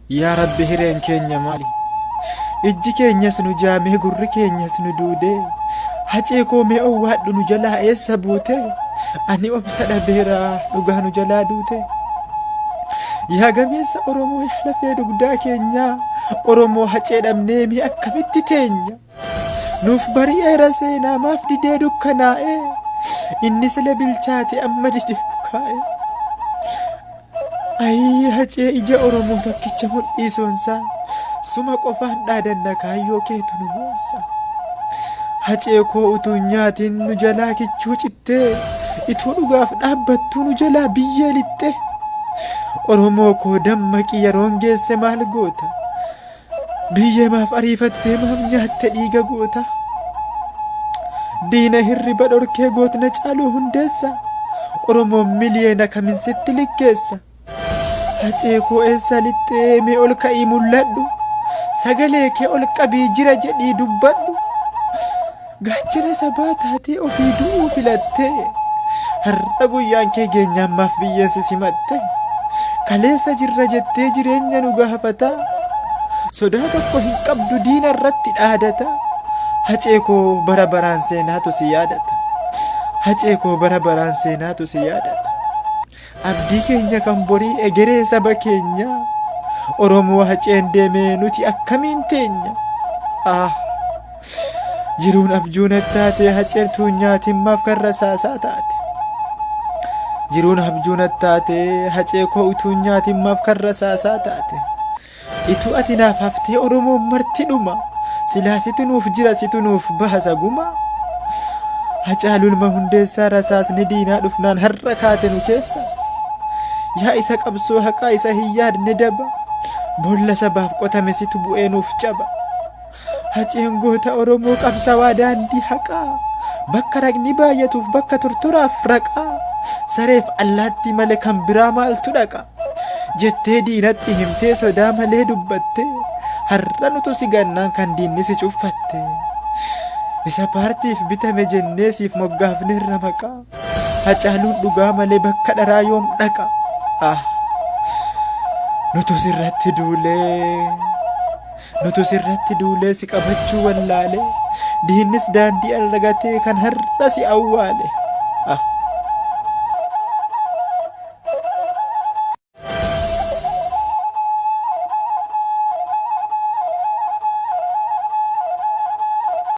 Yaa Rabbi hireen keenya maali? Ijji keenyas nu jaamee gurri keenyas nu duudee hacee koomee owwaadhu nu jalaa eessa buute? Ani obsa dhabeera dhugaa nu jalaa duute. Yaa gameessa Oromoo yaa lafee dugdaa keenyaa Oromoo hacee dhabnee mi akkamitti teenya? Nuuf bari'eera seenaa maaf didee dukkanaa'e inni sila bilchaate amma didee bukaa'e. Ayii hacee ija Oromoo tokkicha mul'isoonsaa suma qofaan dhaadanna kaayyoo keetu nu boonsa. Hacee koo utuu nyaatiin nu jalaa kichuu cittee ituu dhugaaf dhaabbattuu nu jalaa biyyee lixxe. Oromoo koo dammaqii yeroon geesse maal goota? Biyyee maaf ariifattee maaf nyaatte dhiiga goota? Diina hirriba dhorkee gootna caaluu hundeessa Oromoon miliyeena kamin sitti likkeessa. Hacee koo eessa lixxee mee ol ka'ii mul'adhu? Sagalee kee ol qabii jira jedhii dubbadhu. Gaachana sabaa taatee ofii du'uu filattee har'a guyyaan kee geenyaan maaf biyyeensi simatte? Kaleessa jirra jettee jireenya nu gaafataa sodaa tokko hin qabdu diina irratti dhaadata. Hacee koo bara baraan seenaatu si yaadata. Hacee koo bara baraan seenaatu si yaadata. Abdii keenya kan borii egeree saba keenya Oromoo haceen deemee nuti akkamiin teenya? Jiruun abjuun attaatee haceertuu nyaatiin maaf kan rasaasaa taate? Jiruun abjuun attaatee hacee koo utuu nyaatiin maaf kan rasaasaa taate? Ituu ati naaf haftee Oromoon marti dhuma silaa situ nuuf jira situ nuuf bahasa guma. Hacaalulma hundeessaa rasaasni diinaa dhufnaan har'a kaate nu keessa. Yaa isa qabsoo haqaa isa hin yaadne daba boolla sabaaf qotame situ bu'ee nuuf caba. Haceen goota Oromoo qabsawaa daandii haqaa bakka raqni baay'atuuf bakka tortoraaf raqaa. Sareef allaattii malee kan biraa maaltu dhaqa? Jettee diinatti himtee sodaa malee dubbatte har'a nutu si gannaan kan diinni si cuffatte. Isa paartiif bitame jennee siif moggaafneerra maqaa Hacaaluun dhugaa malee bakka dharaa yoom dhaqa? Nutu sirratti duulee si qabachuu wallaalee diinnis daandii argatee kan har'a si awwaale.